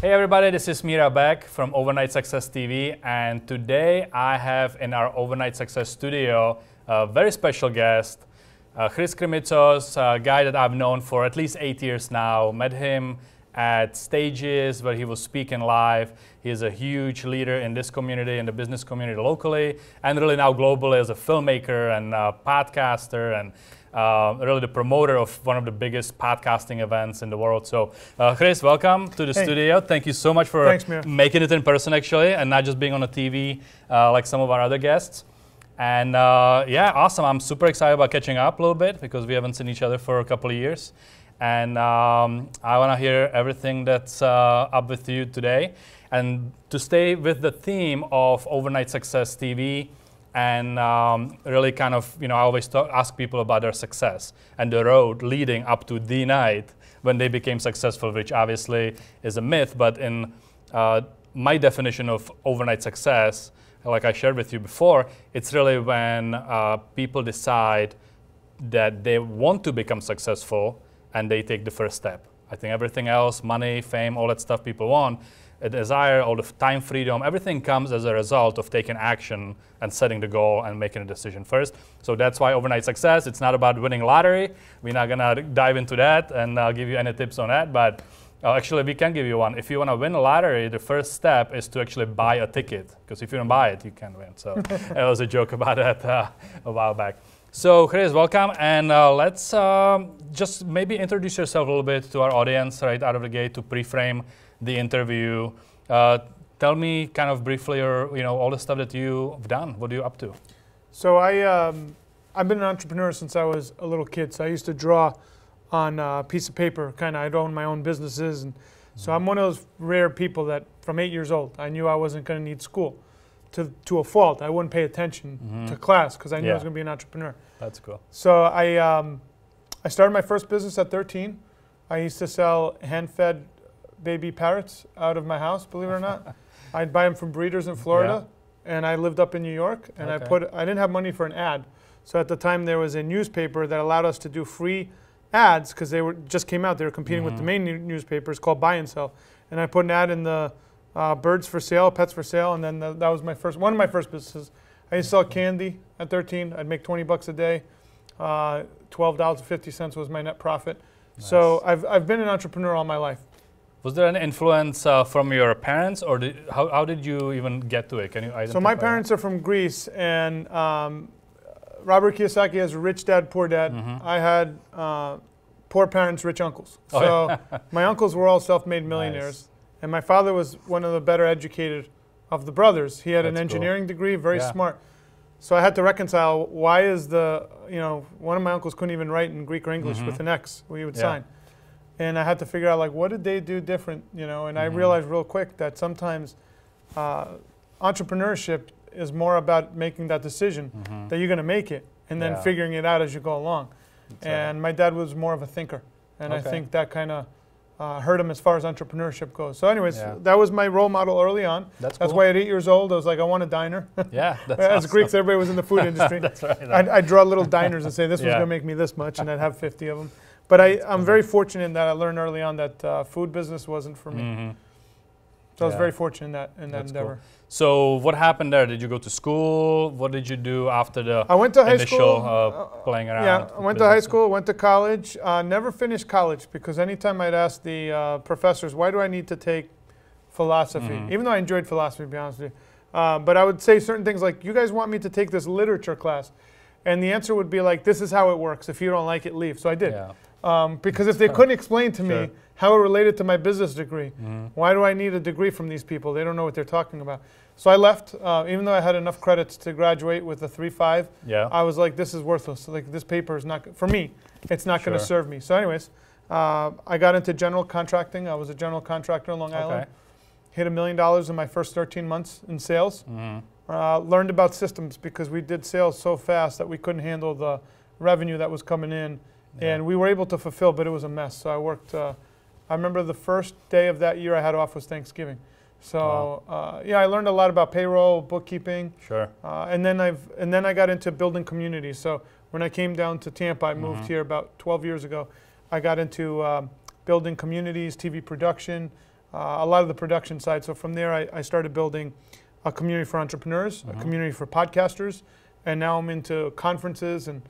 Hey everybody, this is Mira back from Overnight Success TV, and today I have in our Overnight Success studio a very special guest, Chris Krimitsos, a guy that I've known for at least 8 years now. Met him at stages where he was speaking live. He is a huge leader in this community, in the business community locally, and really now globally as a filmmaker and podcaster, and really the promoter of one of the biggest podcasting events in the world. So Chris, welcome to the studio. Thank you so much for making it in person actually, and not just being on a TV like some of our other guests. And yeah, awesome. I'm super excited about catching up a little bit because we haven't seen each other for a couple of years. And I want to hear everything that's up with you today. And to stay with the theme of Overnight Success TV, and really kind of, I always ask people about their success and the road leading up to the night when they became successful, which obviously is a myth, but in my definition of overnight success, like I shared with you before, it's really when people decide that they want to become successful and they take the first step. I think everything else, money, fame, all that stuff people want, a desire, all the time freedom, everything comes as a result of taking action and setting the goal and making a decision first. So that's why overnight success, it's not about winning lottery. We're not gonna dive into that and I'll give you any tips on that, but actually we can give you one. If you wanna win a lottery, the first step is to actually buy a ticket, because if you don't buy it, you can't win. So it was a joke about that a while back. So Chris, welcome, and let's just maybe introduce yourself a little bit to our audience right out of the gate to pre-frame the interview. Tell me kind of briefly, all the stuff that you've done. What are you up to? So I've been an entrepreneur since I was a little kid. So I used to draw on a piece of paper. I'd own my own businesses, and so I'm one of those rare people that from 8 years old, I knew I wasn't going to need school. To a fault, I wouldn't pay attention to class because I knew I was going to be an entrepreneur. That's cool. So I started my first business at 13. I used to sell hand-fed baby parrots out of my house, believe it or not. I'd buy them from breeders in Florida, and I lived up in New York, and I didn't have money for an ad. So at the time there was a newspaper that allowed us to do free ads because they just came out. They were competing with the main newspapers called Buy and Sell. And I put an ad in the birds for sale, pets for sale, and then that was one of my first businesses. I used to sell candy at 13. I'd make 20 bucks a day. $12.50 was my net profit. Nice. So I've been an entrepreneur all my life. Was there an influence from your parents, or how did you even get to it? Can you identify? So my parents are from Greece, and Robert Kiyosaki has Rich Dad, Poor Dad. I had poor parents, rich uncles. So my uncles were all self-made millionaires. Nice. And my father was one of the better educated of the brothers. He had an engineering degree, very smart. So I had to reconcile why is one of my uncles couldn't even write in Greek or English with an X we would sign. And I had to figure out like what did they do different, and I realized real quick that sometimes entrepreneurship is more about making that decision that you're gonna make it and then figuring it out as you go along. And my dad was more of a thinker. And I think that kind of hurt him as far as entrepreneurship goes. So anyways, that was my role model early on. That's why at 8 years old, I was like, I want a diner. Yeah, that's As Greeks, everybody was in the food industry. That's right. I'd draw little diners and say, this one's going to make me this much, and I'd have 50 of them. But I'm very fortunate in that I learned early on that food business wasn't for me. So I was very fortunate in that endeavor. Cool. So what happened there? Did you go to school? What did you do after the I went to high initial school, playing around? Yeah, I went to high school, went to college. Never finished college because anytime I'd ask the professors, why do I need to take philosophy? Even though I enjoyed philosophy, to be honest with you. But I would say certain things like, you guys want me to take this literature class? And the answer would be like, this is how it works. If you don't like it, leave. So I did. Because if they couldn't explain to me how it related to my business degree, why do I need a degree from these people? They don't know what they're talking about. So I left, even though I had enough credits to graduate with a 3.5. I was like, this is worthless. Like this paper is not, for me, it's not going to serve me. So anyways, I got into general contracting. I was a general contractor in Long Island. Hit $1 million in my first 13 months in sales. Learned about systems because we did sales so fast that we couldn't handle the revenue that was coming in. And we were able to fulfill, but it was a mess. So I worked, I remember the first day of that year I had off was Thanksgiving. So I learned a lot about payroll, bookkeeping. And then I got into building communities. So when I came down to Tampa, I moved here about 12 years ago. I got into building communities, TV production, a lot of the production side. So from there, I started building a community for entrepreneurs, a community for podcasters, and now I'm into conferences and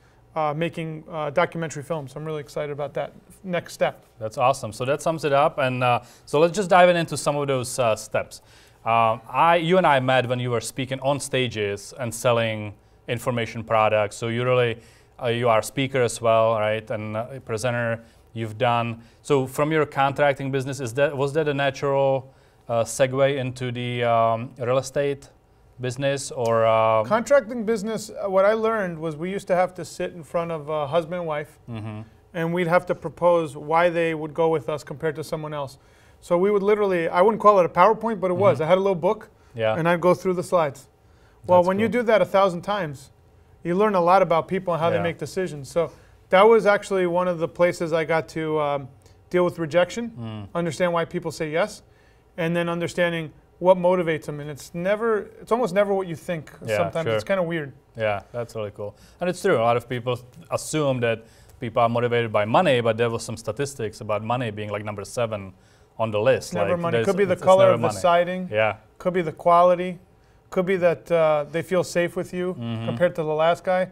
making documentary films. I'm really excited about that next step. That's awesome. So that sums it up. And so let's just dive into some of those steps. You and I met when you were speaking on stages and selling information products. So you really, you are a speaker as well, right? And a presenter you've done. So from your contracting business, was that a natural segue into the real estate business or? Contracting business, what I learned was we used to have to sit in front of a husband and wife, and we'd have to propose why they would go with us compared to someone else. So we would literally, I wouldn't call it a PowerPoint, but it was. I had a little book, and I'd go through the slides. Well, when you do that 1,000 times, you learn a lot about people and how they make decisions. So that was actually one of the places I got to deal with rejection, understand why people say yes, and then understanding what motivates them. And it's almost never what you think. Sometimes it's kind of weird. Yeah, that's really cool. And it's true. A lot of people assume that people are motivated by money, but there was some statistics about money being like number 7 on the list. It's never money. Could be the color of the siding. Yeah. Could be the quality. Could be that they feel safe with you compared to the last guy.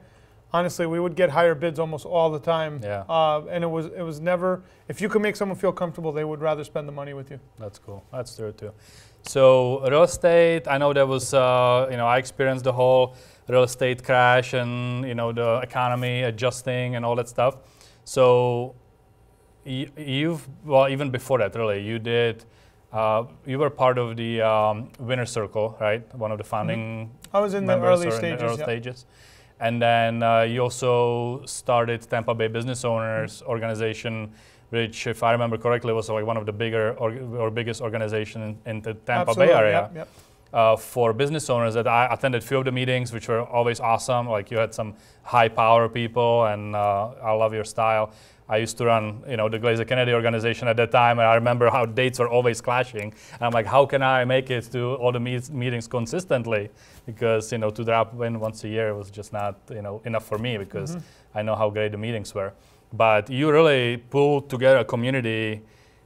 Honestly, we would get higher bids almost all the time. Yeah. And it was never, if you could make someone feel comfortable, they would rather spend the money with you. That's cool. That's true too. So real estate, I know there was, I experienced the whole real estate crash and, the economy adjusting and all that stuff. So even before that, really, you were part of the winner circle, right? One of the founding I was in the early stages. And then you also started Tampa Bay Business Owners Organization, which, if I remember correctly, was like one of the bigger or biggest organization in the Tampa Bay area for business owners. That I attended a few of the meetings, which were always awesome. Like you had some high power people, and I love your style. I used to run, the Glazer Kennedy organization at that time, and I remember how dates were always clashing. And I'm like, how can I make it to all the meetings consistently? Because, to drop in once a year was just not, enough for me because I know how great the meetings were. But you really pulled together a community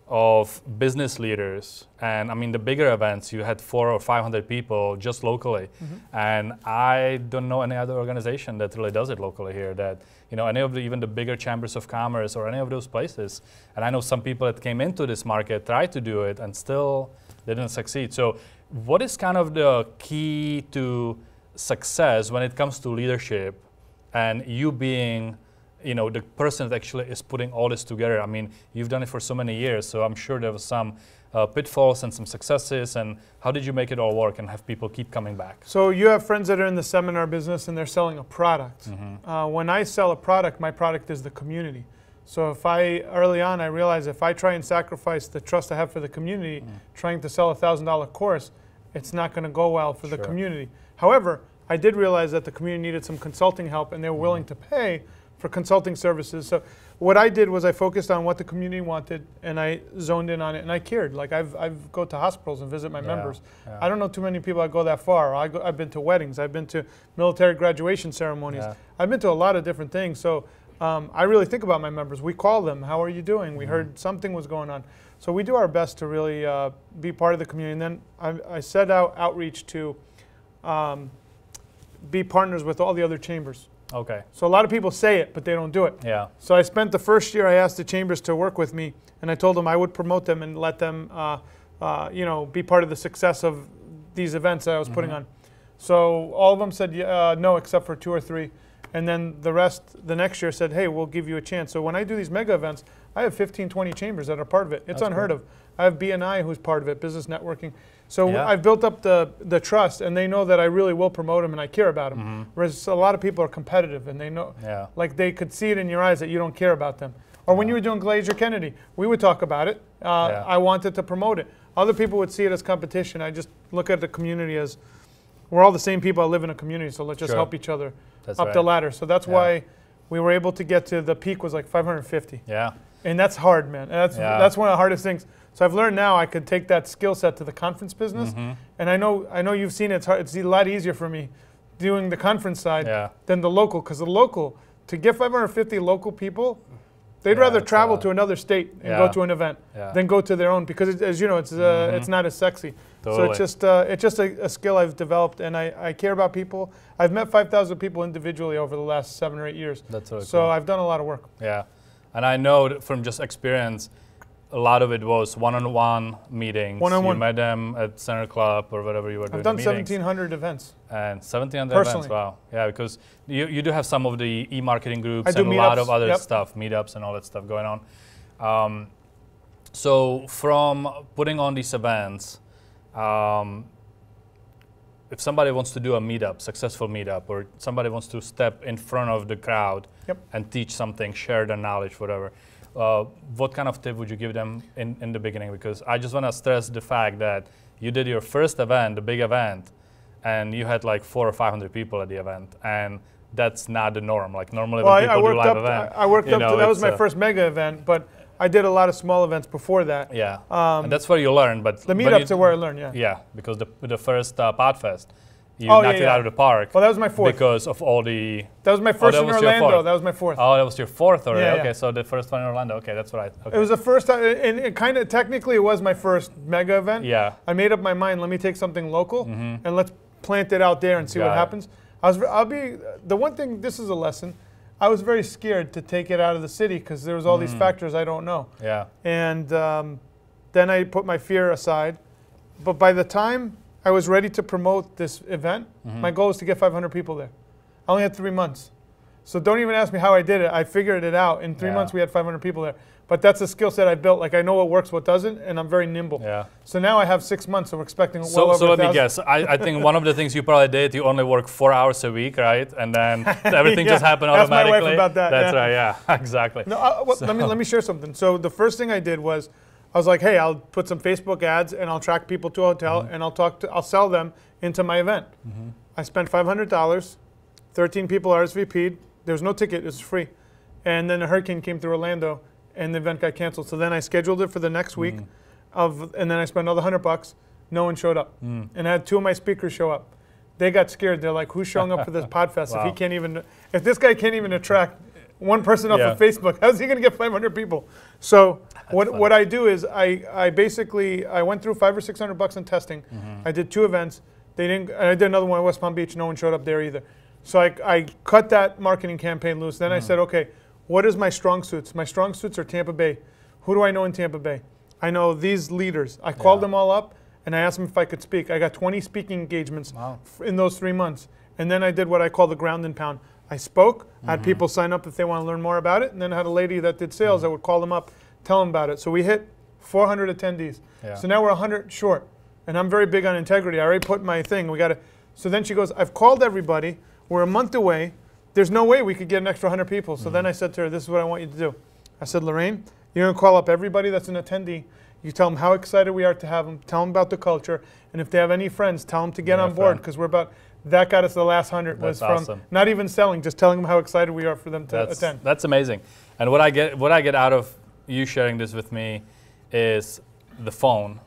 of business leaders. And I mean, the bigger events, you had 400 or 500 people just locally. And I don't know any other organization that really does it locally here, that, any of even the bigger chambers of commerce or any of those places. And I know some people that came into this market, tried to do it, and still didn't succeed. So what is kind of the key to success when it comes to leadership and you being the person that actually is putting all this together? I mean, you've done it for so many years, so I'm sure there was some pitfalls and some successes. And how did you make it all work and have people keep coming back? So you have friends that are in the seminar business and they're selling a product. When I sell a product, my product is the community. So early on, I realized if I try and sacrifice the trust I have for the community, trying to sell a $1,000 course, it's not going to go well for the community. However, I did realize that the community needed some consulting help and they were willing to pay for consulting services. So what I did was I focused on what the community wanted and I zoned in on it and I cared. Like I've go to hospitals and visit my members. I don't know too many people that go that far. I've been to weddings. I've been to military graduation ceremonies. I've been to a lot of different things. So I really think about my members. We call them, how are you doing? We heard something was going on. So we do our best to really be part of the community. And then I set out outreach to be partners with all the other chambers. Okay. So a lot of people say it, but they don't do it. Yeah. So I spent the first year, I asked the chambers to work with me, and I told them I would promote them and let them, be part of the success of these events that I was putting on. So all of them said no, except for 2 or 3. And then the rest, the next year, said, hey, we'll give you a chance. So when I do these mega events, I have 15, 20 chambers that are part of it. It's unheard of. I have BNI who's part of it, business networking. So I've built up the trust, and they know that I really will promote them and I care about them. Whereas a lot of people are competitive, and they know, like they could see it in your eyes that you don't care about them. Or when you were doing Glazer Kennedy, we would talk about it. I wanted to promote it. Other people would see it as competition. I just look at the community as, we're all the same people that live in a community, so let's just help each other up the ladder. So that's why we were able to get to, the peak was like 550. Yeah. And that's hard, man. And that's one of the hardest things. So I've learned now I could take that skill set to the conference business. And I know you've seen it. It's hard. It's a lot easier for me doing the conference side than the local, because the local, to get 550 local people, They'd rather travel to another state and go to an event than go to their own, because as you know, it's not as sexy. Totally. So it's just a skill I've developed, and I care about people. I've met 5,000 people individually over the last 7 or 8 years. That's really so cool. I've done a lot of work. Yeah, and I know that from just experience, a lot of it was one-on-one meetings. One-on-one. You met them at Center Club or whatever you were doing. I've done meetings. 1,700 events. And 1,700 Personally. events, wow. Yeah, because you do have some of the e-marketing groups I do and a lot meetups, of other yep. stuff, meetups and all that stuff going on. So from putting on these events, if somebody wants to do a meetup, successful meetup, or somebody wants to step in front of the crowd Yep. and teach something, share their knowledge, whatever, what kind of tip would you give them in the beginning? Because I just want to stress the fact that you did your first event, the big event, and you had like 400 or 500 people at the event, and that's not the norm. Like normally when people do live event, I worked up to, that was my first mega event, but I did a lot of small events before that. Yeah, and that's where you learn. But the meetups are where I learned, yeah. Yeah, because the first Podfest, you knocked it out of the park. Well, that was my fourth. Because of all the... That was my first in Orlando. That was my fourth. Oh, that was your fourth already. Yeah, okay, so the first one in Orlando. Okay, that's right. Okay. It was the first time, and it kind of, technically it was my first mega event. Yeah. I made up my mind, let me take something local, and let's plant it out there and see what happens. The one thing, this is a lesson, I was very scared to take it out of the city because there was all these factors I don't know. Yeah. And then I put my fear aside. But by the time I was ready to promote this event, my goal was to get 500 people there. I only had 3 months. So don't even ask me how I did it. I figured it out. In 3 months, we had 500 people there. But that's a skill set I built. Like I know what works, what doesn't, and I'm very nimble. Yeah. So now I have 6 months, so we're expecting well So over let 1,000. me guess. I think one of the things you probably did, you only work 4 hours a week, right? And then everything just happened automatically. Ask my wife about that. That's right. Yeah. Exactly. No, let me share something. So the first thing I did was, I was like, hey, I'll put some Facebook ads and I'll track people to a hotel and I'll sell them into my event. I spent $500. 13 people RSVP'd. There was no ticket. It was free. And then a hurricane came through Orlando, and the event got canceled. So then I scheduled it for the next week, and then I spent another $100. No one showed up, and I had 2 of my speakers show up. They got scared. They're like, "Who's showing up for this Podfest? Wow. If this guy can't even attract one person off of Facebook, how's he going to get 500 people?" So what I do is I basically went through $500 or $600 in testing. I did 2 events. They didn't. And I did another one in West Palm Beach. No one showed up there either. So I cut that marketing campaign loose. Then I said, okay, what is my strong suits? My strong suits are Tampa Bay. Who do I know in Tampa Bay? I know these leaders. I called them all up, and I asked them if I could speak. I got 20 speaking engagements in those 3 months. And then I did what I call the ground and pound. I spoke, had people sign up if they want to learn more about it, and then I had a lady that did sales that would call them up, tell them about it. So we hit 400 attendees. Yeah. So now we're 100 short. And I'm very big on integrity. I already put my thing. So then she goes, I've called everybody. We're a month away. There's no way we could get an extra 100 people. So then I said to her, this is what I want you to do. I said, Lorraine, you're going to call up everybody that's an attendee. You tell them how excited we are to have them. Tell them about the culture. And if they have any friends, tell them to get on board, because that got us the last 100. That's was from awesome. Not even selling, just telling them how excited we are for them to attend. That's amazing. And what I get out of you sharing this with me is the phone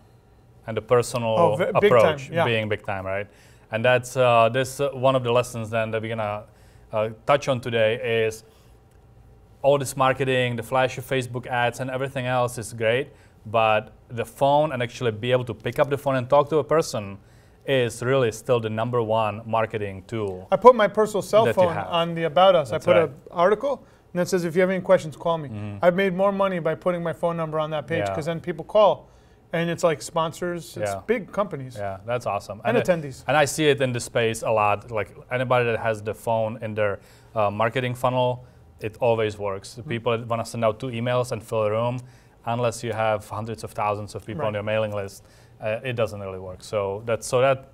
and the personal approach being big time, right? And that's one of the lessons then that we're gonna touch on today is all this marketing, the flashy Facebook ads and everything else is great, but the phone and actually be able to pick up the phone and talk to a person is really still the #1 marketing tool. I put my personal cell phone on the About Us. I put an article and it says, if you have any questions, call me. I've made more money by putting my phone number on that page, because then people call. And it's like sponsors, it's big companies. Yeah, that's awesome. And attendees. And I see it in the space a lot. Like anybody that has the phone in their marketing funnel, it always works. The people that want to send out 2 emails and fill a room, unless you have hundreds of thousands of people on your mailing list, it doesn't really work. So that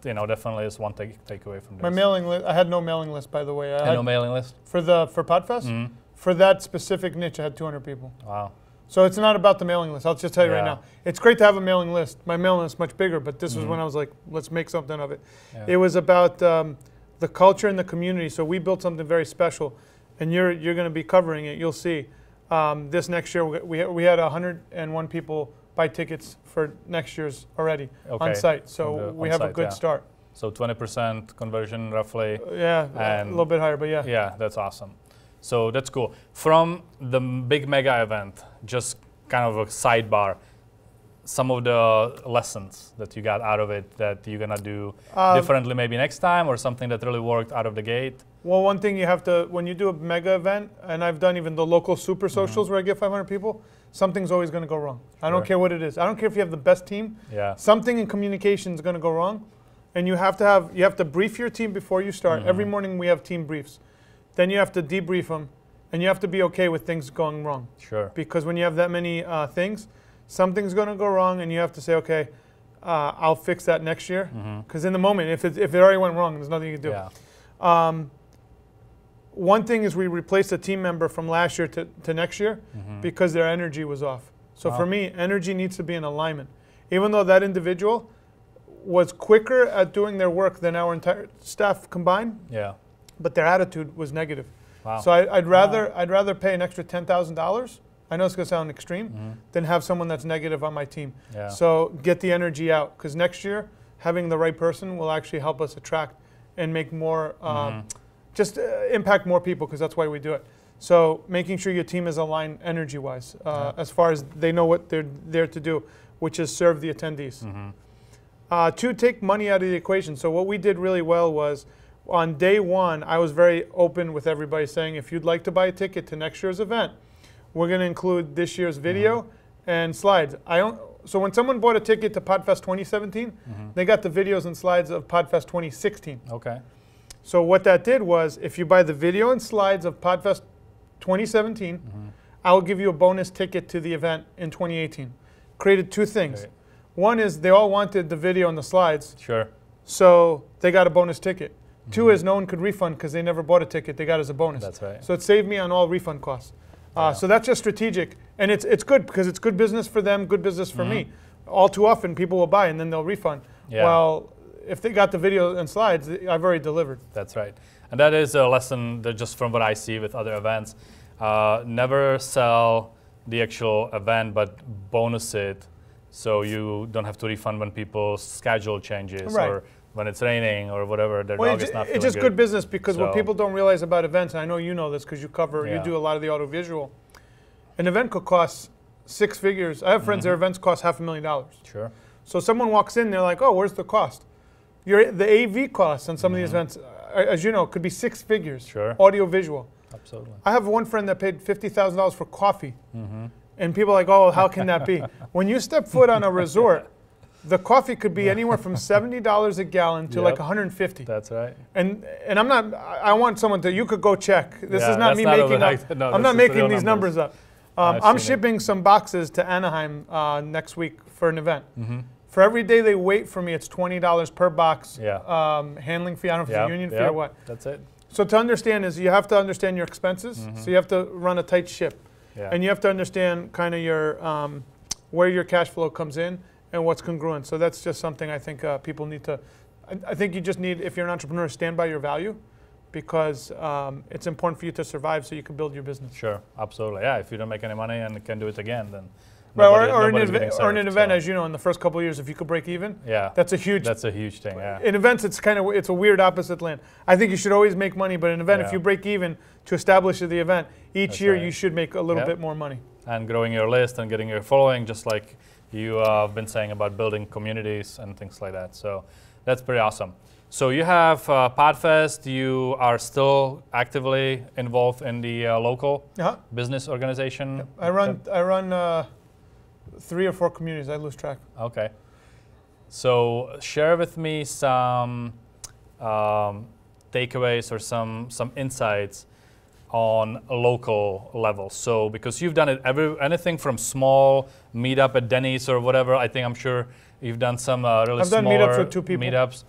definitely is one takeaway from this. My mailing list, I had no mailing list, by the way. I had no mailing list? For Podfest? For that specific niche, I had 200 people. Wow. So it's not about the mailing list. I'll just tell you right now. It's great to have a mailing list. My mailing list is much bigger, but this was when I was like, let's make something of it. Yeah. It was about the culture and the community. So we built something very special, and you're going to be covering it. You'll see. This next year, we had 101 people buy tickets for next year's already on site. So we have a good start. So 20% conversion roughly. Yeah, and a little bit higher, but yeah. Yeah, that's awesome. So that's cool. From the big mega event, just kind of a sidebar, some of the lessons that you got out of it that you're gonna do differently maybe next time, or something that really worked out of the gate? Well, one thing you have to, when you do a mega event, and I've done even the local super socials where I get 500 people, something's always going to go wrong. I don't care what it is. I don't care if you have the best team. Yeah. Something in communication is going to go wrong, and you have to brief your team before you start. Every morning we have team briefs. Then you have to debrief them, and you have to be okay with things going wrong. Sure. Because when you have that many things, something's going to go wrong, and you have to say, okay, I'll fix that next year. Because in the moment, if it already went wrong, there's nothing you can do. Yeah. One thing is we replaced a team member from last year to next year because their energy was off. So for me, energy needs to be in alignment. Even though that individual was quicker at doing their work than our entire staff combined, but their attitude was negative. Wow. So I'd rather pay an extra $10,000. I know it's going to sound extreme, than have someone that's negative on my team. Yeah. So get the energy out, because next year having the right person will actually help us attract and make more. Just impact more people, because that's why we do it. So making sure your team is aligned energy-wise, as far as they know what they're there to do, which is serve the attendees. 2, take money out of the equation. So what we did really well was, on day 1, I was very open with everybody, saying, if you'd like to buy a ticket to next year's event, we're going to include this year's video and slides. So when someone bought a ticket to Podfest 2017, they got the videos and slides of Podfest 2016. Okay. So what that did was, if you buy the video and slides of Podfest 2017, I will give you a bonus ticket to the event in 2018. Created 2 things. Great. One is they all wanted the video and the slides. Sure. So they got a bonus ticket. 2 is no one could refund because they never bought a ticket. They got it as a bonus. That's right. So it saved me on all refund costs. So that's just strategic. And it's good, because it's good business for them, good business for me. All too often people will buy and then they'll refund. Yeah. Well, if they got the video and slides, I've already delivered. That's right. And that is a lesson that just from what I see with other events. Never sell the actual event, but bonus it, so you don't have to refund when people's schedule changes, or when it's raining, or whatever. Their dog is not feeling It's just good business, because So- what people don't realize about events, and I know you know this because you do a lot of the audiovisual, an event could cost 6 figures. I have friends, their events cost $500,000. Sure. So someone walks in, they're like, oh, where's the cost? The AV costs on some of these events, as you know, could be 6 figures. Sure. Audio visual. Absolutely. I have one friend that paid $50,000 for coffee. And people are like, oh, how can that be? When you step foot on a resort, the coffee could be anywhere from $70 a gallon to like $150. That's right. And I'm not, I want someone to, you could go check. This is not me that's not making up. overnight. No, I'm this not is making real these numbers up. I've I'm seen it. shipping some boxes to Anaheim next week for an event. For every day they wait for me, it's $20 per box. Handling fee, I don't know if it's a union fee or what. That's it. So to understand is, you have to understand your expenses. So you have to run a tight ship. And you have to understand kind of your, where your cash flow comes in and what's congruent. So that's just something I think people need to, I think you just need, if you're an entrepreneur, stand by your value, because it's important for you to survive so you can build your business. Sure, absolutely. Yeah, if you don't make any money and can do it again, then or an event, as you know, in the first couple of years, if you could break even, that's a huge thing. Yeah. In events, it's a weird opposite land. I think you should always make money, but in an event, if you break even to establish the event, each year you should make a little bit more money. And growing your list and getting your following, just like you have been saying about building communities and things like that. So that's pretty awesome. So you have Podfest. You are still actively involved in the local business organization. I run 3 or 4 communities. I lose track. Okay. So share with me some takeaways or some insights on a local level. So because you've done it anything from small meetup at Denny's or whatever. I'm sure you've done some really I've done meetups with 2 people. Meetups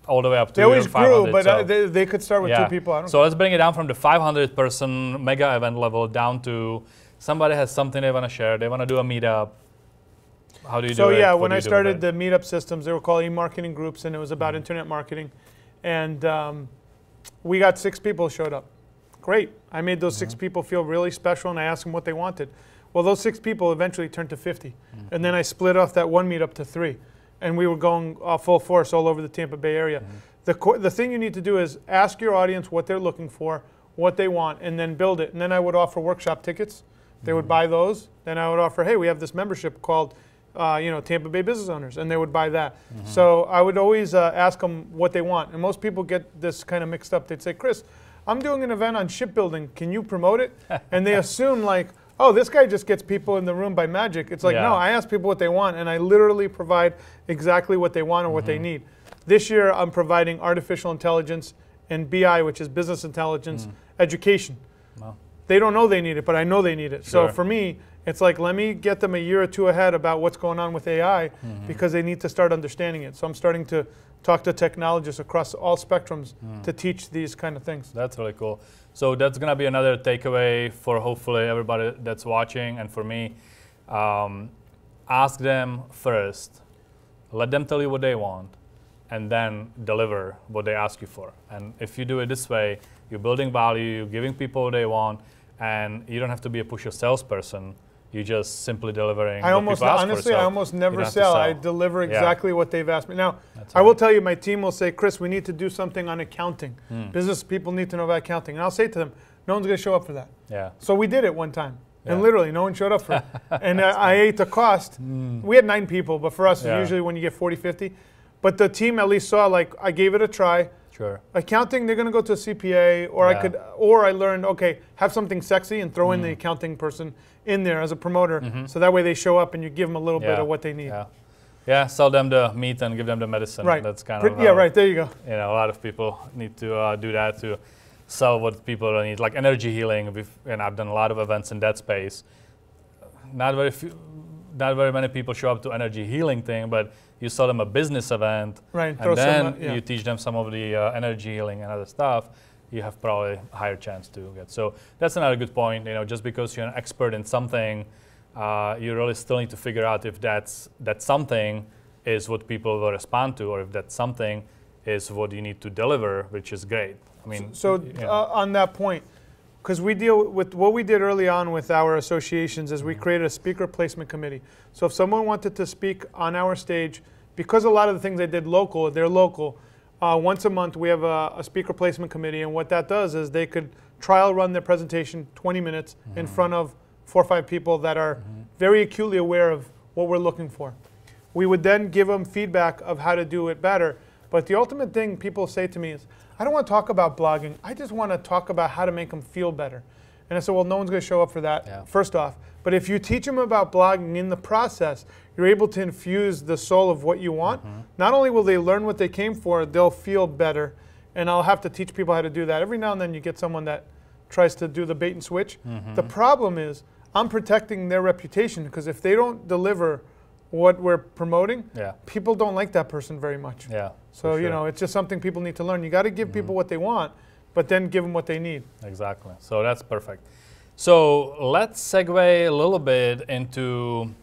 all the way up to they always 500. grew, but they could start with 2 people. So let's bring it down from the 500-person mega event level down to somebody has something they want to share. They want to do a meetup. How do you do it? So yeah, when I started the meetup systems, they were called e-marketing groups, and it was about internet marketing. And we got 6 people showed up. Great. I made those 6 people feel really special, and I asked them what they wanted. Well, those 6 people eventually turned to 50. And then I split off that one meetup to 3. And we were going full force all over the Tampa Bay area. The thing you need to do is ask your audience what they're looking for, what they want, and then build it. And then I would offer workshop tickets. They would buy those. Then I would offer, hey, we have this membership called Tampa Bay Business Owners, and they would buy that. So I would always ask them what they want. And most people get this kind of mixed up. They'd say, Chris, I'm doing an event on shipbuilding. Can you promote it? And they assume like, oh, this guy just gets people in the room by magic. It's like, no, I ask people what they want, and I literally provide exactly what they want or what they need. This year, I'm providing artificial intelligence and BI, which is business intelligence, education. Wow. They don't know they need it, but I know they need it. Sure. So for me, it's like, let me get them a year or two ahead about what's going on with AI because they need to start understanding it. So I'm starting to talk to technologists across all spectrums to teach these kind of things. That's really cool. So that's going to be another takeaway for hopefully everybody that's watching and for me. Ask them first. Let them tell you what they want and then deliver what they ask you for. And if you do it this way, you're building value, you're giving people what they want, and you don't have to be a pusher salesperson. You're just simply delivering what people ask honestly, for. I almost never sell. I deliver exactly what they've asked me. Now, That's I will tell you, my team will say, Chris, we need to do something on accounting. Business people need to know about accounting. And I'll say to them, no one's going to show up for that. Yeah. So we did it one time. And literally, no one showed up for it. And I ate the cost. We had 9 people, but for us, usually when you get 40, 50. But the team at least saw, like, I gave it a try. Sure. Accounting, they're going to go to a CPA, or I learned, okay, have something sexy and throw in the accounting person in there as a promoter, so that way they show up and you give them a little bit of what they need. Yeah, sell them the meat and give them the medicine. Right. That's kind of right. There you go. You know, a lot of people need to do that to sell what people need, like energy healing. And I've done a lot of events in that space. Not very many people show up to energy healing thing, but you sell them a business event, right? And then you teach them some of the energy healing and other stuff. You have probably a higher chance to get. So that's another good point. You know, just because you're an expert in something, you really still need to figure out if that something is what people will respond to, or if that something is what you need to deliver, which is great. I mean, on that point, because we deal with what we did early on with our associations is we created a speaker placement committee. So if someone wanted to speak on our stage, because a lot of the things they did they're local. Once a month, we have a speaker placement committee, and what that does is they could trial run their presentation 20 minutes in front of 4 or 5 people that are very acutely aware of what we're looking for. We would then give them feedback of how to do it better. But the ultimate thing people say to me is, I don't want to talk about blogging. I just want to talk about how to make them feel better. And I said, well, no one's going to show up for that, first off. But if you teach them about blogging in the process, you're able to infuse the soul of what you want. Not only will they learn what they came for, they'll feel better. And I'll have to teach people how to do that. Every now and then you get someone that tries to do the bait and switch. The problem is I'm protecting their reputation, because if they don't deliver what we're promoting, people don't like that person very much. So, you know, it's just something people need to learn. You got to give people what they want, but then give them what they need. Exactly. So that's perfect. So let's segue a little bit into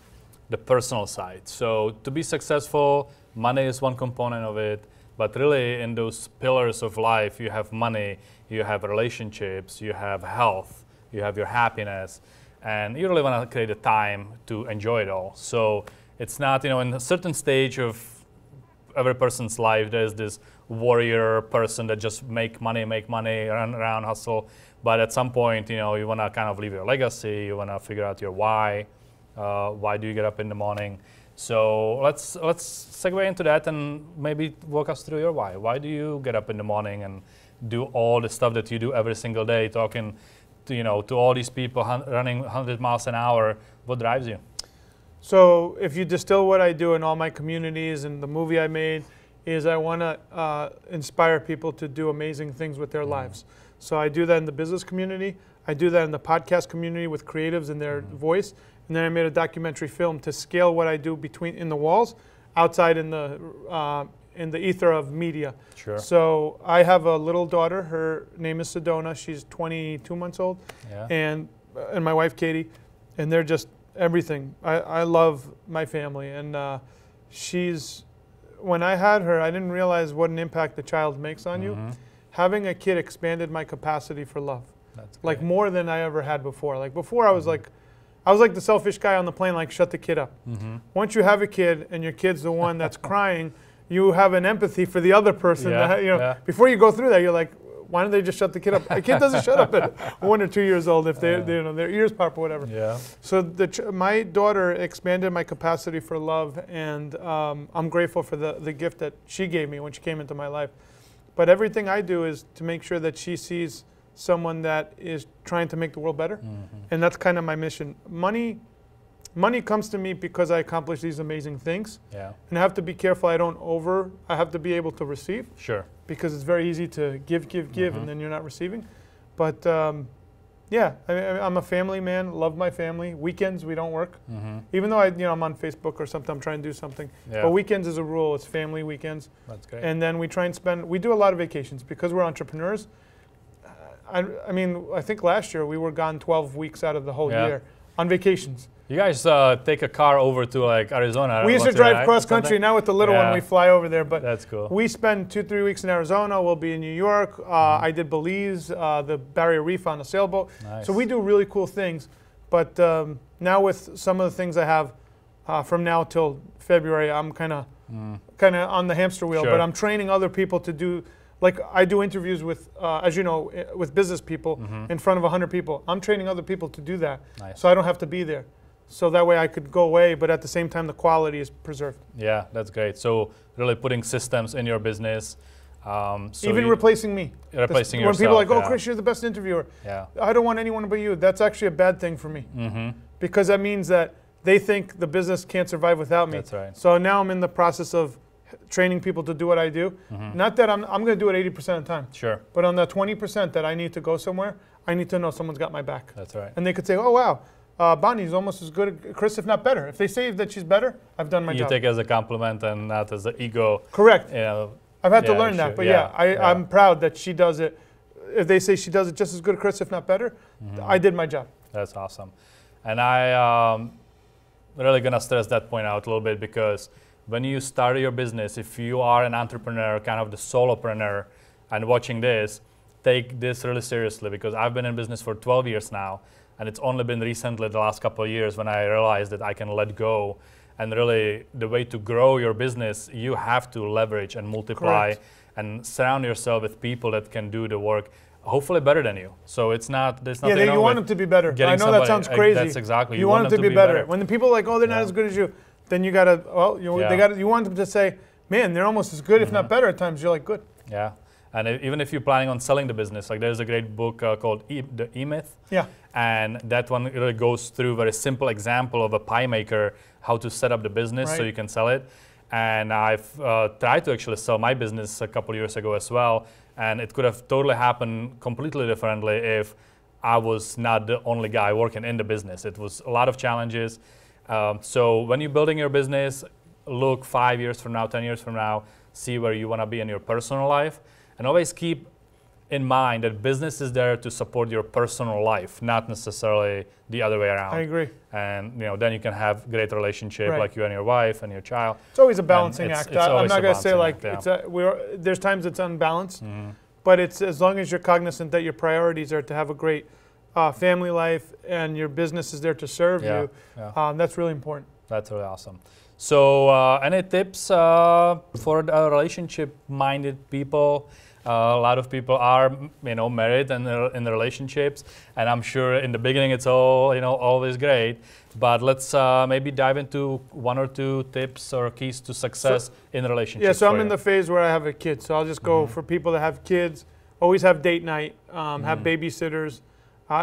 the personal side. So to be successful, money is one component of it, but really in those pillars of life, you have money, you have relationships, you have health, you have your happiness, and you really want to create a time to enjoy it all. So it's not, you know, in a certain stage of every person's life, there's this warrior person that just make money, run around, hustle. But at some point, you know, you want to kind of leave your legacy. You want to figure out your why. Why do you get up in the morning? So let's segue into that and maybe walk us through your why. Why do you get up in the morning and do all the stuff that you do every single day, talking to, you know, to all these people running 100 miles an hour? What drives you? So if you distill what I do in all my communities and the movie I made, is I want to inspire people to do amazing things with their lives. So I do that in the business community. I do that in the podcast community with creatives and their voice. And then I made a documentary film to scale what I do in the walls, outside in the ether of media. Sure. So I have a little daughter. Her name is Sedona. She's 22 months old. And my wife, Katie. And they're just everything. I love my family. And when I had her, I didn't realize what an impact the child makes on you. Having a kid expanded my capacity for love. That's great. Like more than I ever had before. Like before I was like the selfish guy on the plane, like shut the kid up. Once you have a kid and your kid's the one that's crying, you have an empathy for the other person. That, you know, before you go through that, you're like, Why don't they just shut the kid up? A kid doesn't shut up at 1 or 2 years old if their ears pop or whatever. Yeah. So my daughter expanded my capacity for love, and I'm grateful for the gift that she gave me when she came into my life. But everything I do is to make sure that she sees someone that is trying to make the world better, and that's kind of my mission. Money comes to me because I accomplish these amazing things. Yeah. And I have to be careful I have to be able to receive. Sure. Because it's very easy to give, and then you're not receiving. But yeah, I'm a family man, love my family. Weekends, we don't work. Even though I'm on Facebook or something, I'm trying to do something. Yeah. But weekends is a rule, it's family weekends. That's great. And then we try and we do a lot of vacations because we're entrepreneurs. I mean, I think last year we were gone 12 weeks out of the whole year on vacations. You guys take a car over to like Arizona. We used to drive cross country. Now with the little one, we fly over there. But that's cool. We spend 2-3 weeks in Arizona. We'll be in New York. I did Belize, the Barrier Reef on a sailboat. Nice. So we do really cool things. But now with some of the things I have from now till February, I'm kind of on the hamster wheel. Sure. But I'm training other people to do. Like I do interviews with, as you know, with business people in front of 100 people. I'm training other people to do that, so I don't have to be there. So that way I could go away, but at the same time the quality is preserved. Yeah, that's great. So really putting systems in your business. So even replacing me. Replacing yourself. When people are like, oh, Chris, you're the best interviewer. Yeah. I don't want anyone but you. That's actually a bad thing for me. Because that means that they think the business can't survive without me. That's right. So now I'm in the process of training people to do what I do. Not that I'm going to do it 80% of the time. Sure. But on the 20% that I need to go somewhere, I need to know someone's got my back. That's right. And they could say, oh, wow, Bonnie's almost as good as Chris, if not better. If they say that she's better, I've done my job. You take it as a compliment and not as an ego. Correct. You know, I've had to learn that. But I'm proud that she does it. If they say she does it just as good as Chris, if not better, I did my job. That's awesome. And I really going to stress that point out a little bit because when you start your business, if you are an entrepreneur, kind of the solopreneur, and watching this, take this really seriously because I've been in business for 12 years now, and it's only been recently, the last couple of years, when I realized that I can let go. And really, the way to grow your business, you have to leverage and multiply and surround yourself with people that can do the work, hopefully better than you. So it's not, there's nothing wrong you want them to be better. I know that sounds crazy. That's exactly. You want them to be better. When the people are like, oh, they're not as good as you, then you gotta, you want them to say, man, they're almost as good, if not better at times. You're like, good. Yeah, and even if you're planning on selling the business, like there's a great book called The E-Myth. Yeah. And that one really goes through a very simple example of a pie maker, how to set up the business so you can sell it. And I've tried to actually sell my business a couple years ago as well, and it could have totally happened completely differently if I was not the only guy working in the business. It was a lot of challenges. So when you're building your business, look 5 years from now, 10 years from now, see where you want to be in your personal life, and always keep in mind that business is there to support your personal life, not necessarily the other way around. I agree. And then you can have great relationship like you and your wife and your child. It's always a balancing act. I'm not going to say like there's times it's unbalanced, but it's as long as you're cognizant that your priorities are to have a great family life and your business is there to serve you. That's really important. That's really awesome. So any tips for relationship-minded people? A lot of people are, married and in relationships, and I'm sure in the beginning it's all, always great. But let's maybe dive into 1 or 2 tips or keys to success in relationships. Yeah, so I'm in the phase where I have a kid, so I'll just go for people that have kids. Always have date night, have babysitters.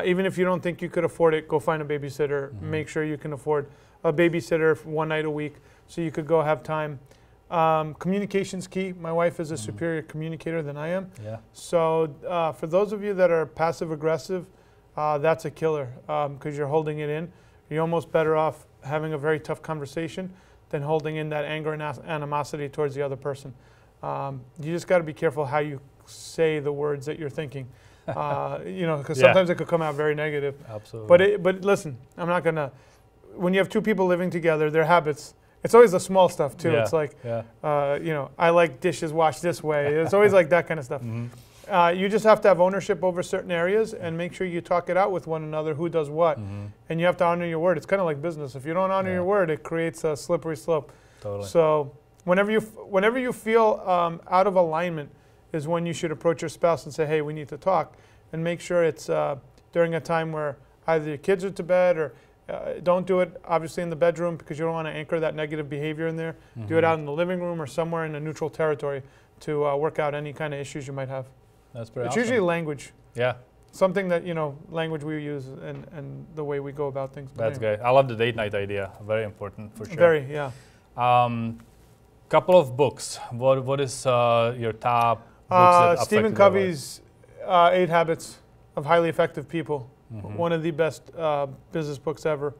Even if you don't think you could afford it, go find a babysitter. Make sure you can afford a babysitter for 1 night a week, so you could go have time. Communication's key. My wife is a superior communicator than I am. Yeah. So for those of you that are passive aggressive, that's a killer because you're holding it in. You're almost better off having a very tough conversation than holding in that anger and animosity towards the other person. You just got to be careful how you say the words that you're thinking. Because sometimes it could come out very negative. Absolutely. But listen, I'm not gonna. When you have 2 people living together, their habits. It's always the small stuff too. It's like, I like dishes washed this way. It's always like that kind of stuff. You just have to have ownership over certain areas and make sure you talk it out with one another, who does what. And you have to honor your word. It's kind of like business. If you don't honor your word, it creates a slippery slope. Totally. So whenever you feel out of alignment is when you should approach your spouse and say, hey, we need to talk, and make sure it's during a time where either your kids are to bed, or don't do it obviously in the bedroom because you don't want to anchor that negative behavior in there. Do it out in the living room or somewhere in a neutral territory to work out any kind of issues you might have. That's pretty It's awesome. usually language. Yeah. Something that, language we use and the way we go about things. That's great. I love the date night idea. Very important for sure. Very, yeah. Couple of books. What is your top books that Stephen affected your life? Covey's 8 Habits of Highly Effective People. One of the best business books ever.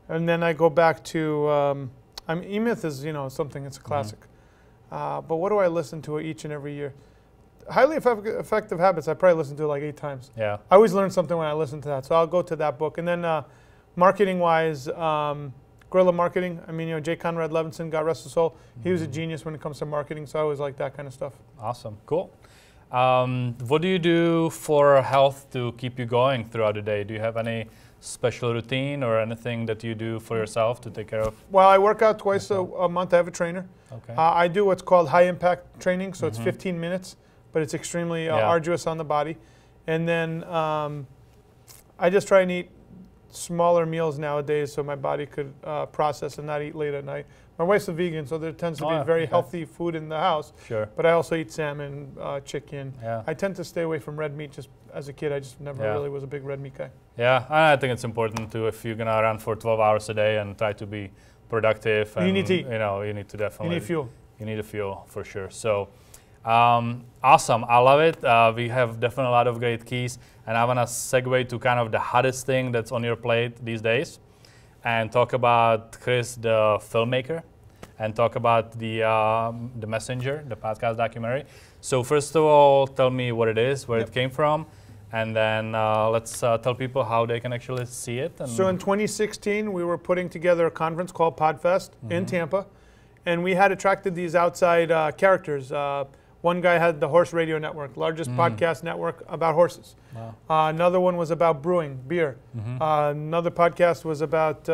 And then I go back to, E-Myth is, something, it's a classic. But what do I listen to each and every year? Highly Effective Habits, I probably listened to it like 8 times. Yeah. I always learn something when I listen to that. So I'll go to that book. And then marketing-wise, guerrilla marketing. I mean, J. Conrad Levinson, God rest his soul. He was a genius when it comes to marketing, so I always like that kind of stuff. Awesome. Cool. What do you do for health to keep you going throughout the day? Do you have any special routine or anything that you do for yourself to take care of? Well, I work out twice a month. I have a trainer. Okay. I do what's called high-impact training, so it's 15 minutes, but it's extremely arduous on the body. And then I just try and eat smaller meals nowadays so my body could process and not eat late at night. My wife's a vegan, so there tends to be very healthy food in the house. Sure. But I also eat salmon, chicken. Yeah. I tend to stay away from red meat. Just as a kid, I just never really was a big red meat guy. Yeah, I think it's important to, if you're gonna run for 12 hours a day and try to be productive. And, you need to eat. You need to definitely. You need fuel. You need a fuel for sure. So, awesome. I love it. We have definitely a lot of great keys, and I wanna segue to kind of the hottest thing that's on your plate these days, and talk about Chris, the filmmaker, and talk about the Messenger, the podcast documentary. So first of all, tell me what it is, where it came from, and then let's tell people how they can actually see it. And so in 2016, we were putting together a conference called Podfest in Tampa, and we had attracted these outside characters. One guy had the Horse Radio Network, largest podcast network about horses. Wow. Another one was about brewing, beer. Another podcast was about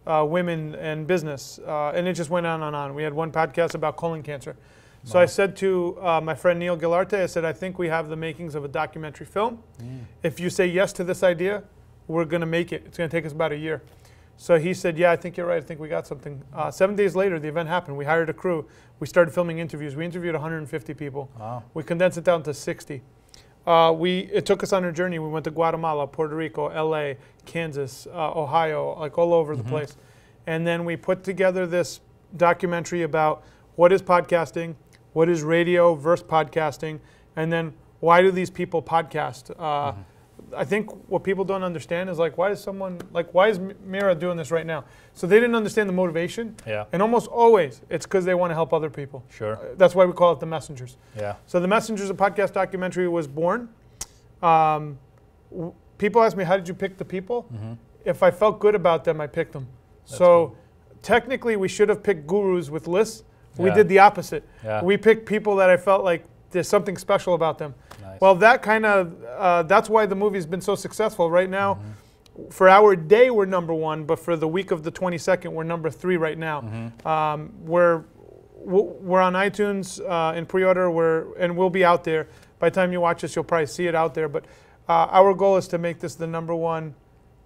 women and business, and it just went on and on. We had one podcast about colon cancer. So I said to my friend Neil Gilarte, I said, I think we have the makings of a documentary film. If you say yes to this idea, we're going to make it. It's going to take us about a year. So he said, yeah, I think you're right. I think we got something. 7 days later, the event happened. We hired a crew. We started filming interviews. We interviewed 150 people. Wow. We condensed it down to 60. It took us on a journey. We went to Guatemala, Puerto Rico, LA, Kansas, Ohio, like all over the place. And then we put together this documentary about what is podcasting, what is radio versus podcasting, and then why do these people podcast? I think what people don't understand is why is Mira doing this right now? So they didn't understand the motivation. Yeah. And almost always it's because they want to help other people. Sure. That's why we call it The Messengers. Yeah. So The Messengers, a podcast documentary, was born. People ask me, how did you pick the people? If I felt good about them, I picked them. That's cool. Technically we should have picked gurus with lists. We did the opposite. Yeah. We picked people that I felt like there's something special about them. Nice. Well, that kind of, that's why the movie's been so successful. Right now, for our day, we're #1, but for the week of the 22nd, we're #3 right now. We're on iTunes in pre-order, and we'll be out there. By the time you watch this, you'll probably see it out there. But our goal is to make this the #1.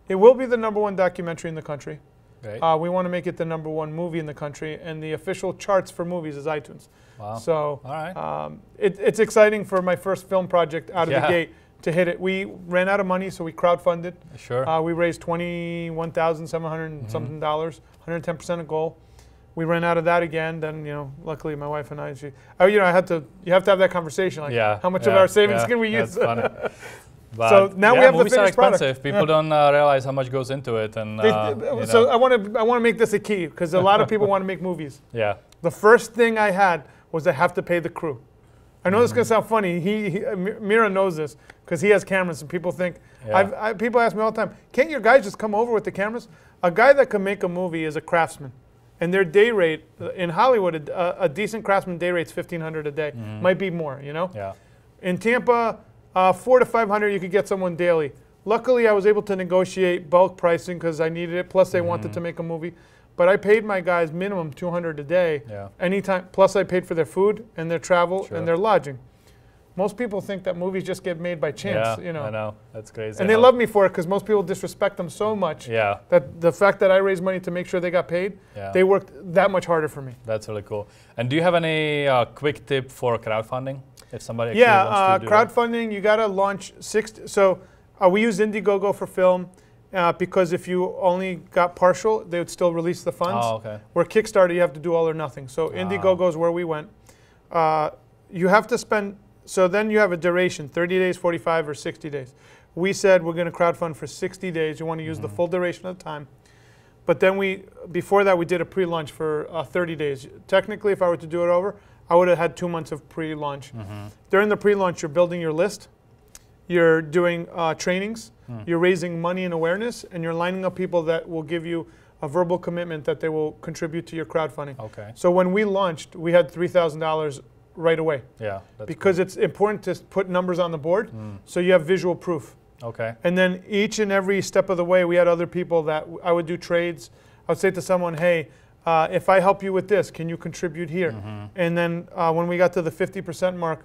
It will be the #1 documentary in the country. Right. We want to make it the #1 movie in the country, and the official charts for movies is iTunes. Wow. So all right. It's exciting for my first film project out of the gate to hit it. We ran out of money, so we crowdfunded. Sure. We raised $21,700 something dollars, 110% of goal. We ran out of that again. Then luckily my wife and I, you have to have that conversation. How much of our savings can we use? That's funny. But so now we have the finished product. People don't realize how much goes into it, and so I want to make this a key because a lot of people want to make movies. Yeah. The first thing I had was I have to pay the crew. I know this is gonna sound funny. Mira knows this because he has cameras, and people think. People ask me all the time, "Can't your guys just come over with the cameras?" A guy that can make a movie is a craftsman, and their day rate in Hollywood, a decent craftsman day rate's $1,500 a day. Might be more, Yeah. In Tampa. 400 to 500, you could get someone daily. Luckily, I was able to negotiate bulk pricing because I needed it. Plus, they wanted to make a movie. But I paid my guys minimum $200 a day, anytime. Plus, I paid for their food and their travel and their lodging. most people think that movies just get made by chance. Yeah, you know. I know. That's crazy. And they love me for it because most people disrespect them so much. Yeah. That the fact that I raised money to make sure they got paid, they worked that much harder for me. That's really cool. And do you have any quick tip for crowdfunding? If somebody actually wants to do crowdfunding, you got to launch So we use Indiegogo for film because if you only got partial, they would still release the funds. Oh, okay. Where Kickstarter, you have to do all or nothing. So Indiegogo is where we went. You have to spend, so then you have a duration, 30 days, 45, or 60 days. We said we're going to crowdfund for 60 days. You want to use the full duration of the time. But then before that, we did a pre-launch for 30 days. Technically, if I were to do it over, I would have had 2 months of pre-launch. During the pre-launch, you're building your list, you're doing trainings, you're raising money and awareness, and you're lining up people that will give you a verbal commitment that they will contribute to your crowdfunding. Okay. So when we launched, we had $3,000 right away. Yeah. Because it's important to put numbers on the board, so you have visual proof. Okay. And then each and every step of the way, we had other people that I would do trades. I would say to someone, hey, if I help you with this, can you contribute here? And then when we got to the 50% mark,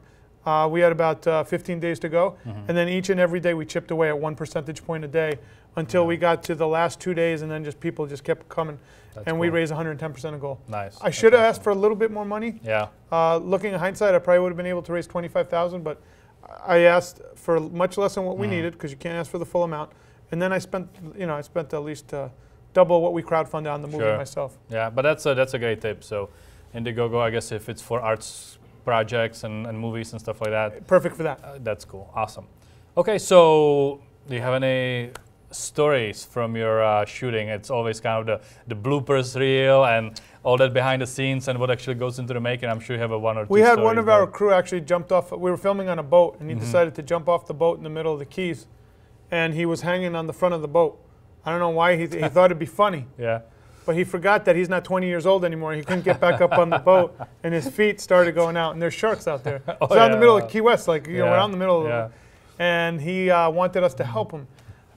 we had about 15 days to go. And then each and every day we chipped away at 1 percentage point a day until we got to the last 2 days, and then people just kept coming. And we raised 110% of goal. Nice. I should have asked for a little bit more money. Yeah. Looking at hindsight, I probably would have been able to raise 25,000, but I asked for much less than what we needed because you can't ask for the full amount. And then I spent at least double what we crowdfunded on the movie myself. Yeah, but that's a great tip. So Indiegogo, I guess if it's for arts projects and movies and stuff like that. Perfect for that. That's cool. Awesome. Okay, so do you have any stories from your shooting? It's always kind of the bloopers reel and all that behind the scenes and what actually goes into the making. I'm sure you have a one or two. We had one of our crew actually jumped off. We were filming on a boat, and he decided to jump off the boat in the middle of the Keys, and he was hanging on the front of the boat. I don't know why he thought it'd be funny. Yeah. But he forgot that he's not 20 years old anymore. He couldn't get back up on the boat, and his feet started going out. And there's sharks out there. It's out in the middle of Key West, we're out in the middle of it. And he wanted us to help him.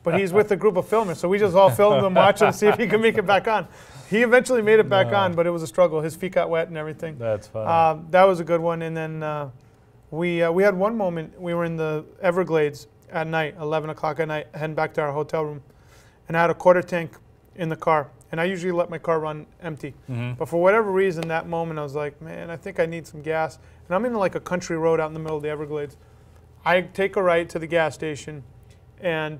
But he's with a group of filmers, so we just all filmed him, watch him, see if he can make it back on. He eventually made it back on, but it was a struggle. His feet got wet and everything. That's funny. That was a good one. And then we had one moment. We were in the Everglades at night, 11 o'clock at night, heading back to our hotel room. And I had a quarter tank in the car. And I usually let my car run empty. But for whatever reason, that moment, I was like, man, I think I need some gas. And I'm in like a country road out in the middle of the Everglades. I take a right to the gas station, and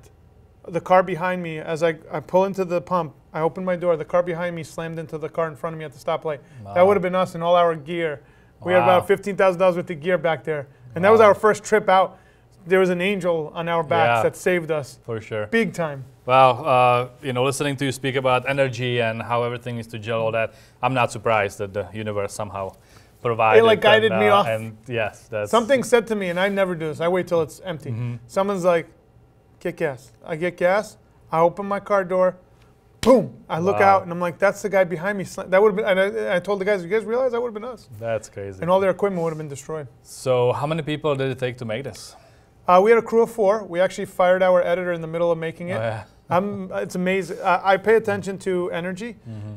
the car behind me, as I pull into the pump, I open my door, the car behind me slammed into the car in front of me at the stoplight. Wow. That would have been us and all our gear. We had about $15,000 worth of gear back there. And that was our first trip out. There was an angel on our backs that saved us. For sure. Big time. Well, listening to you speak about energy and how everything needs to gel, all that, I'm not surprised that the universe somehow provided. It guided me off. And yes, that's something said to me, and I never do this. I wait till it's empty. Someone's like, get gas. I get gas. I open my car door. Boom! I look out, and I'm like, that's the guy behind me. That would have been. And I told the guys, you guys realize that would have been us. That's crazy. And all their equipment would have been destroyed. So how many people did it take to make this? We had a crew of 4. We actually fired our editor in the middle of making it. Oh, yeah. It's amazing. I pay attention to energy,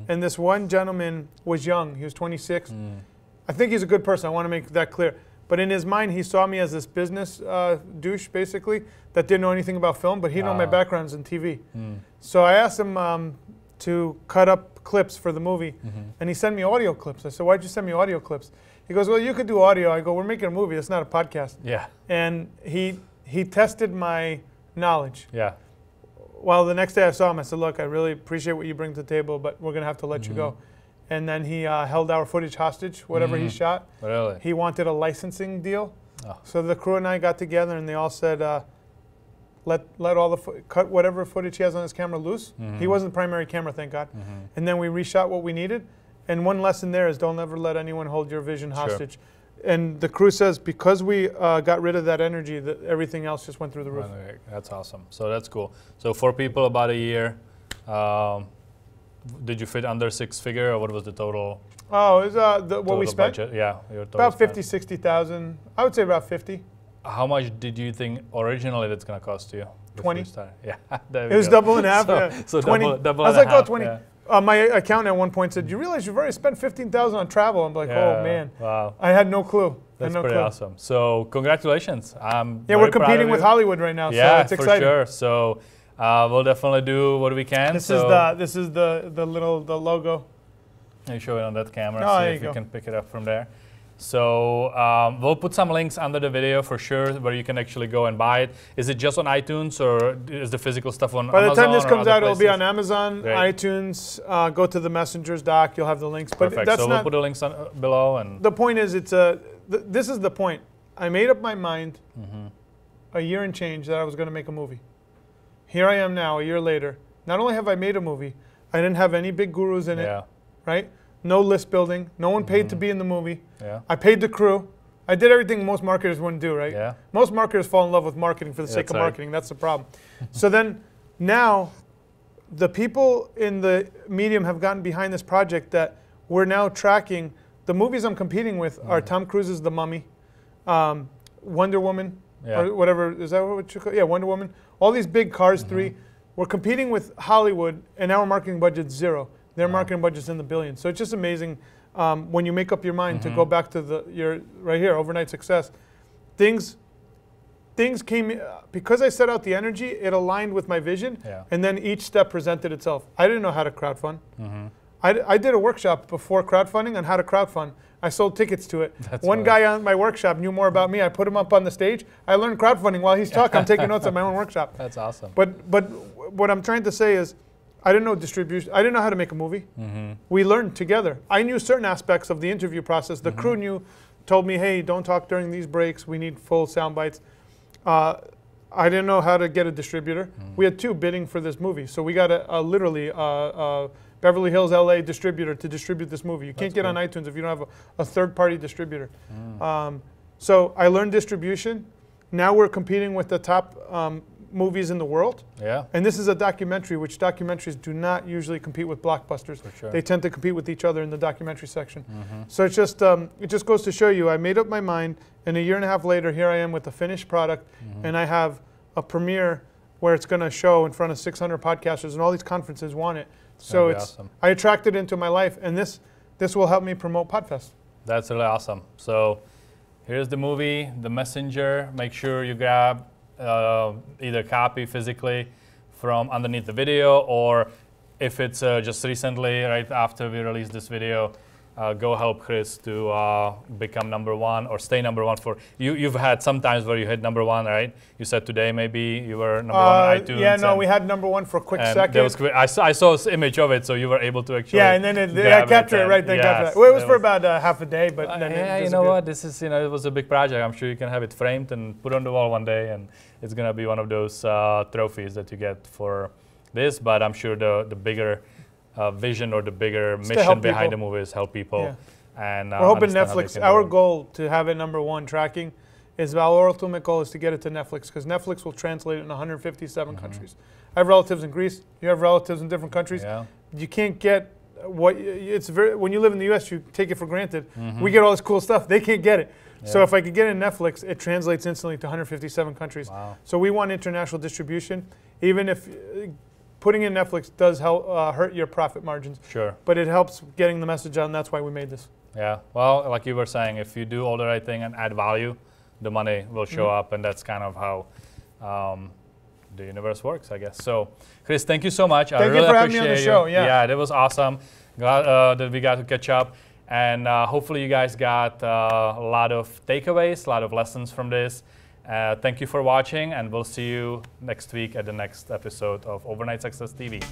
and this one gentleman was young. He was 26. I think he's a good person. I want to make that clear. But in his mind, he saw me as this business douche, basically, that didn't know anything about film, but he knew my background's in TV. So I asked him to cut up clips for the movie, and he sent me audio clips. I said, why'd you send me audio clips? He goes, well, you could do audio. I go, we're making a movie. It's not a podcast. Yeah. And he tested my knowledge. Yeah. Well, the next day I saw him, I said, look, I really appreciate what you bring to the table, but we're going to have to let you go. And then he held our footage hostage, whatever he shot. Really? He wanted a licensing deal. Oh. So the crew and I got together, and they all said, let all the cut whatever footage he has on his camera loose. He wasn't the primary camera, thank God. And then we reshot what we needed. And one lesson there is don't ever let anyone hold your vision hostage. And the crew says because we got rid of that energy, that everything else just went through the roof. That's awesome. So that's cool. So 4 people, about a year. Did you fit under 6-figure, or what was the total? Oh, it was what we spent? Budget? Yeah, about 50, 60,000. I would say about 50. How much did you think originally that's going to cost you? 20. Yeah, it was double and a half. So 20. Double I was like, oh, 20. Yeah. My accountant at one point said, "You realize you've already spent $15,000 on travel?" I'm like, "Oh man, wow, I had no clue." That's pretty awesome. So congratulations. Yeah, we're competing with Hollywood right now, so it's exciting. For sure. So we'll definitely do what we can. This is the logo. You show it on that camera. Oh, see if you can pick it up from there. So we'll put some links under the video for sure where you can actually go and buy it. Is it just on iTunes or is the physical stuff on Amazon? By the time this comes out, places? It'll be on Amazon, Great. iTunes. Go to the Messengers doc. You'll have the links. But Perfect. that's so we'll put the links below. And the point is, this is the point. I made up my mind a year and change that I was going to make a movie. Here I am now, a year later. Not only have I made a movie, I didn't have any big gurus in it, right? No list building. No one paid to be in the movie. Yeah. I paid the crew. I did everything most marketers wouldn't do, right? Yeah. Most marketers fall in love with marketing for the sake of marketing. That's the problem. So then now the people in the medium have gotten behind this project that we're now tracking. The movies I'm competing with are Tom Cruise's The Mummy, Wonder Woman, or whatever. Is that what you call it? Yeah, Wonder Woman. All these big Cars 3. We're competing with Hollywood, and our marketing budget's zero. Their marketing budget's in the billions. So it's just amazing when you make up your mind to go back to your right here, overnight success. Things came, because I set out the energy, it aligned with my vision, and then each step presented itself. I didn't know how to crowdfund. I did a workshop before crowdfunding on how to crowdfund. I sold tickets to it. One guy on my workshop knew more about me. I put him up on the stage. I learned crowdfunding while he's talking. I'm taking notes at my own workshop. That's awesome. But what I'm trying to say is, I didn't know distribution. I didn't know how to make a movie. We learned together. I knew certain aspects of the interview process. The crew told me, hey, don't talk during these breaks. We need full sound bites. I didn't know how to get a distributor. We had 2 bidding for this movie. So we got literally a Beverly Hills, LA distributor to distribute this movie. You can't get on iTunes if you don't have a third-party distributor. So I learned distribution. Now we're competing with the top movies in the world. Yeah. And this is a documentary, which documentaries do not usually compete with blockbusters. For sure. They tend to compete with each other in the documentary section. So it's just it just goes to show you, I made up my mind, and a year and a half later, here I am with the finished product, and I have a premiere where it's going to show in front of 600 podcasters, and all these conferences want it. So it's awesome. I attracted it into my life, and this will help me promote Podfest. That's really awesome. So here's the movie, The Messenger. Make sure you grab either copy physically from underneath the video, or if it's just recently, right after we released this video, go help Chris to become #1 or stay #1 for you've had some times where you hit #1, right? You said today maybe you were #1 on iTunes. Yeah, no, we had #1 for a quick second. That was quick. I saw this image of it, so you were able to actually and then I captured it right then. Yes, well, it was for about half a day, but then yeah, you know what? This is it was a big project. I'm sure you can have it framed and put on the wall one day, and it's gonna be one of those trophies that you get for this. But I'm sure the bigger vision or the bigger mission behind the movie is help people. Yeah. And we're hoping Netflix. Our goal to have it #1 tracking is our ultimate goal is to get it to Netflix, because Netflix will translate it in 157 countries. I have relatives in Greece. You have relatives in different countries. Yeah. You can't get what it's very. When you live in the U.S., you take it for granted. We get all this cool stuff. They can't get it. Yeah. So if I could get it in Netflix, it translates instantly to 157 countries. Wow. So we want international distribution, even if. Putting in Netflix does help hurt your profit margins. Sure. But it helps getting the message out, and that's why we made this. Yeah. Well, like you were saying, if you do all the right thing and add value, the money will show up, and that's kind of how the universe works, I guess. So, Chris, thank you so much. I really appreciate you for having me on the show. Yeah, that was awesome. Glad that we got to catch up, and hopefully you guys got a lot of takeaways, a lot of lessons from this. Thank you for watching, and we'll see you next week at the next episode of Overnight Success TV.